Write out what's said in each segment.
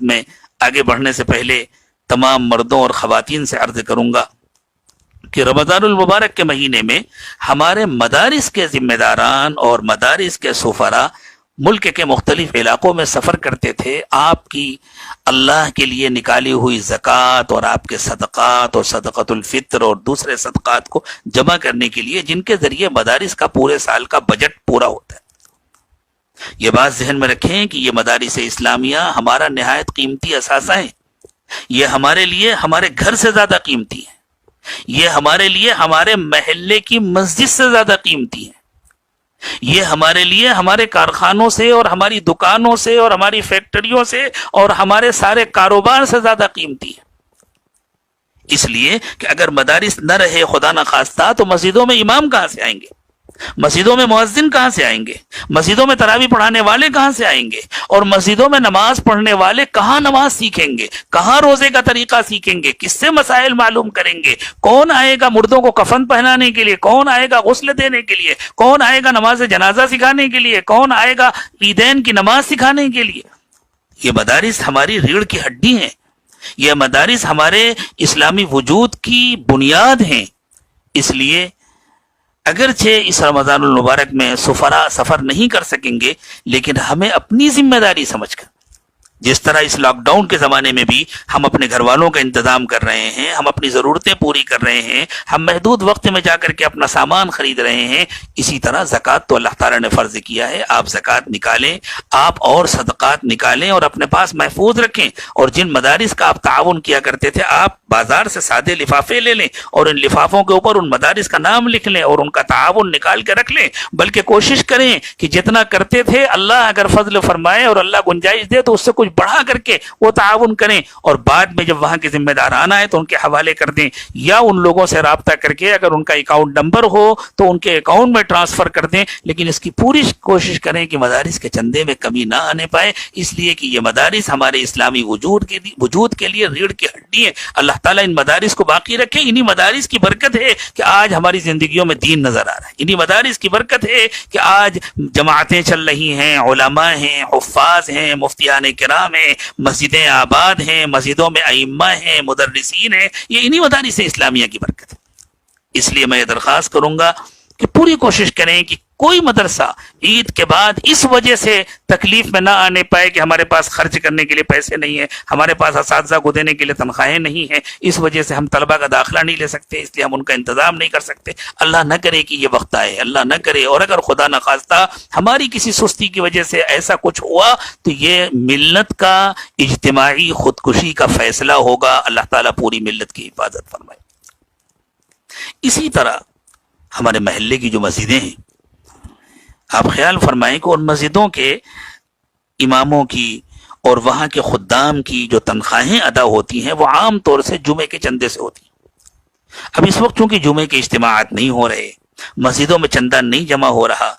میں آگے بڑھنے سے پہلے تمام مردوں اور خواتین سے عرض کروں گا کہ رمضان المبارک کے مہینے میں ہمارے مدارس کے ذمہ داران اور مدارس کے سفراء ملک کے مختلف علاقوں میں سفر کرتے تھے آپ کی اللہ کے لیے نکالی ہوئی زکوٰۃ اور آپ کے صدقات اور صدقۃ الفطر اور دوسرے صدقات کو جمع کرنے کے لیے، جن کے ذریعے مدارس کا پورے سال کا بجٹ پورا ہوتا ہے۔ یہ بات ذہن میں رکھیں کہ یہ مدارس اسلامیہ ہمارا نہایت قیمتی اثاثہ ہیں، یہ ہمارے لیے ہمارے گھر سے زیادہ قیمتی ہیں، یہ ہمارے لیے ہمارے محلے کی مسجد سے زیادہ قیمتی ہیں، یہ ہمارے لیے ہمارے کارخانوں سے اور ہماری دکانوں سے اور ہماری فیکٹریوں سے اور ہمارے سارے کاروبار سے زیادہ قیمتی ہے۔ اس لیے کہ اگر مدارس نہ رہے خدا نخواستہ تو مسجدوں میں امام کہاں سے آئیں گے، مسجدوں میں مؤذن کہاں سے آئیں گے، مسجدوں میں تراویح پڑھانے والے کہاں سے آئیں گے، اور مسجدوں میں نماز پڑھنے والے کہاں نماز سیکھیں گے، کہاں روزے کا طریقہ سیکھیں گے، کس سے مسائل معلوم کریں گے، کون آئے گا مردوں کو کفن پہنانے کے لیے، کون آئے گا غسل دینے کے لیے، کون آئے گا نماز جنازہ سکھانے کے لیے، کون آئے گا عیدین کی نماز سکھانے کے لیے۔ یہ مدارس ہماری ریڑھ کی ہڈی ہیں، یہ مدارس ہمارے اسلامی وجود کی بنیاد ہیں۔ اس لیے اگرچہ اس رمضان المبارک میں سفراء سفر نہیں کر سکیں گے، لیکن ہمیں اپنی ذمہ داری سمجھ کر، جس طرح اس لاک ڈاؤن کے زمانے میں بھی ہم اپنے گھر والوں کا انتظام کر رہے ہیں، ہم اپنی ضرورتیں پوری کر رہے ہیں، ہم محدود وقت میں جا کر کے اپنا سامان خرید رہے ہیں، اسی طرح زکوٰۃ تو اللہ تعالیٰ نے فرض کیا ہے۔ آپ زکوٰۃ نکالیں، آپ اور صدقات نکالیں اور اپنے پاس محفوظ رکھیں، اور جن مدارس کا آپ تعاون کیا کرتے تھے، آپ بازار سے سادے لفافے لے لیں اور ان لفافوں کے اوپر ان مدارس کا نام لکھ لیں اور ان کا تعاون نکال کے رکھ لیں، بلکہ کوشش کریں کہ جتنا کرتے تھے اللہ اگر فضل فرمائے اور اللہ گنجائش دے تو اس سے کچھ بڑھا کر کے وہ تعاون کریں، اور بعد میں جب وہاں کے ذمہ دار آنا ہے تو ان کے حوالے کر دیں، یا ان لوگوں سے رابطہ کر کے اگر ان کا اکاؤنٹ نمبر ہو تو ان کے اکاؤنٹ میں ٹرانسفر کر دیں، لیکن اس کی پوری کوشش کریں کہ مدارس کے چندے میں کمی نہ آنے پائے، اس لیے کہ یہ مدارس ہمارے اسلامی وجود کے لیے ریڑھ کی ہڈی ہے۔ اللہ تعالیٰ ان مدارس کو باقی رکھے۔ انہی مدارس کی برکت ہے کہ آج ہماری زندگیوں میں دین نظر آ رہا ہے، انہی مدارس کی برکت ہے کہ آج جماعتیں چل رہی ہیں، علماء ہیں، حفاظ ہیں، مفتیان کرام ہیں، مسجدیں آباد ہیں، مسجدوں میں ائمہ ہیں، مدرسین ہیں، یہ انہی مدارس اسلامیہ کی برکت ہے۔ اس لیے میں درخواست کروں گا کہ پوری کوشش کریں کہ کوئی مدرسہ عید کے بعد اس وجہ سے تکلیف میں نہ آنے پائے کہ ہمارے پاس خرچ کرنے کے لیے پیسے نہیں ہیں، ہمارے پاس اساتذہ کو دینے کے لیے تنخواہیں نہیں ہیں، اس وجہ سے ہم طلبہ کا داخلہ نہیں لے سکتے، اس لیے ہم ان کا انتظام نہیں کر سکتے۔ اللہ نہ کرے کہ یہ وقت آئے، اللہ نہ کرے، اور اگر خدا نخواستہ ہماری کسی سستی کی وجہ سے ایسا کچھ ہوا تو یہ ملت کا اجتماعی خودکشی کا فیصلہ ہوگا۔ اللہ تعالیٰ پوری ملت کی حفاظت فرمائے۔ اسی طرح ہمارے محلے کی جو مسجدیں ہیں، آپ خیال فرمائیں کہ ان مسجدوں کے اماموں کی اور وہاں کے خدام کی جو تنخواہیں ادا ہوتی ہیں وہ عام طور سے جمعے کے چندے سے ہوتی ہیں۔ اب اس وقت چونکہ جمعے کے اجتماعات نہیں ہو رہے، مسجدوں میں چندہ نہیں جمع ہو رہا،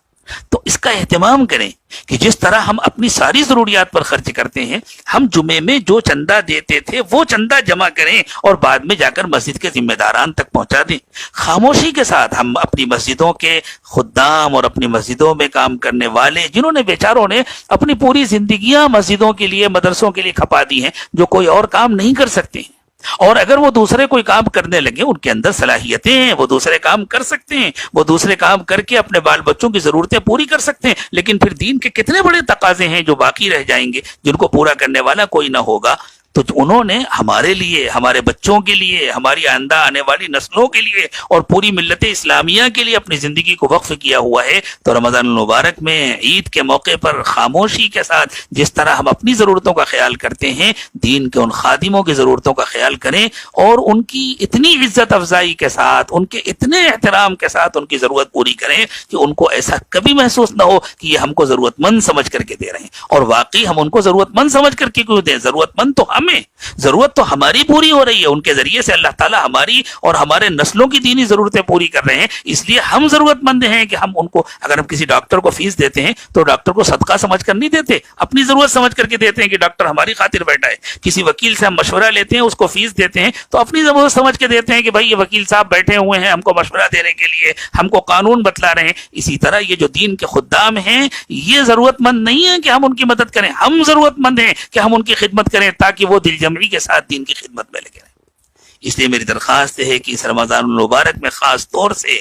تو اس کا اہتمام کریں کہ جس طرح ہم اپنی ساری ضروریات پر خرچ کرتے ہیں، ہم جمعے میں جو چندہ دیتے تھے وہ چندہ جمع کریں اور بعد میں جا کر مسجد کے ذمہ داران تک پہنچا دیں۔ خاموشی کے ساتھ ہم اپنی مسجدوں کے خدام اور اپنی مسجدوں میں کام کرنے والے، جنہوں نے بیچاروں نے اپنی پوری زندگیاں مسجدوں کے لیے، مدرسوں کے لیے کھپا دی ہیں، جو کوئی اور کام نہیں کر سکتے ہیں، اور اگر وہ دوسرے کوئی کام کرنے لگے، ان کے اندر صلاحیتیں ہیں، وہ دوسرے کام کر سکتے ہیں، وہ دوسرے کام کر کے اپنے بال بچوں کی ضرورتیں پوری کر سکتے ہیں، لیکن پھر دین کے کتنے بڑے تقاضے ہیں جو باقی رہ جائیں گے، جن کو پورا کرنے والا کوئی نہ ہوگا۔ تو انہوں نے ہمارے لیے، ہمارے بچوں کے لیے، ہماری آئندہ آنے والی نسلوں کے لیے اور پوری ملت اسلامیہ کے لیے اپنی زندگی کو وقف کیا ہوا ہے۔ تو رمضان المبارک میں عید کے موقع پر خاموشی کے ساتھ جس طرح ہم اپنی ضرورتوں کا خیال کرتے ہیں، دین کے ان خادموں کی ضرورتوں کا خیال کریں، اور ان کی اتنی عزت افزائی کے ساتھ، ان کے اتنے احترام کے ساتھ ان کی ضرورت پوری کریں کہ ان کو ایسا کبھی محسوس نہ ہو کہ یہ ہم کو ضرورت مند سمجھ کر کے دے رہے ہیں، اور واقعی ہم ان کو ضرورت مند سمجھ کر کے کیوں دیں؟ ضرورت مند تو ہمیں ضرورت تو ہماری پوری ہو رہی ہے، ان کے ذریعے سے اللہ تعالیٰ ہماری اور ہمارے نسلوں کی دینی ضرورتیں پوری کر رہے ہیں، اس لیے ہم ضرورت مند ہیں کہ ہم ان کو، اگر ہم کسی ڈاکٹر کو فیس دیتے ہیں تو ڈاکٹر کو صدقہ سمجھ کر نہیں دیتے، اپنی ضرورت سمجھ کر کے دیتے ہیں کہ ڈاکٹر ہماری خاطر بیٹھا ہے۔ کسی وکیل سے ہم مشورہ لیتے ہیں، اس کو فیس دیتے ہیں تو اپنی ضرورت سمجھ کے دیتے ہیں کہ بھائی یہ وکیل صاحب بیٹھے ہوئے ہیں ہم کو مشورہ دینے کے لیے، ہم کو قانون بتلا رہے ہیں۔ اسی طرح یہ جو دین کے خدام ہیں یہ ضرورت مند نہیں ہے کہ ہم ان کی مدد کریں، ہم ضرورت مند ہیں کہ ہم ان کی خدمت کریں تاکہ وہ دل جمعی کے ساتھ دین کی خدمت میں لگے رہیں۔ اس لیے میری درخواست ہے کہ اس رمضان المبارک میں خاص طور سے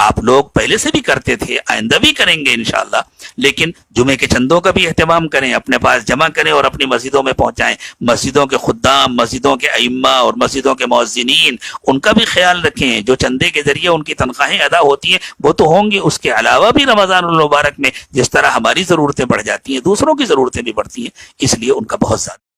آپ لوگ پہلے سے بھی کرتے تھے، آئندہ بھی کریں گے انشاءاللہ، لیکن جمعے کے چندوں کا بھی اہتمام کریں، اپنے پاس جمع کریں اور اپنی مسجدوں میں پہنچائیں۔ مسجدوں کے خدام، مسجدوں کے ائمہ اور مسجدوں کے مؤذنین، ان کا بھی خیال رکھیں، جو چندے کے ذریعے ان کی تنخواہیں ادا ہوتی ہیں وہ تو ہوں گی، اس کے علاوہ بھی رمضان المبارک میں جس طرح ہماری ضرورتیں بڑھ جاتی ہیں دوسروں کی ضرورتیں بھی بڑھتی ہیں، اس لیے ان کا بہت زیادہ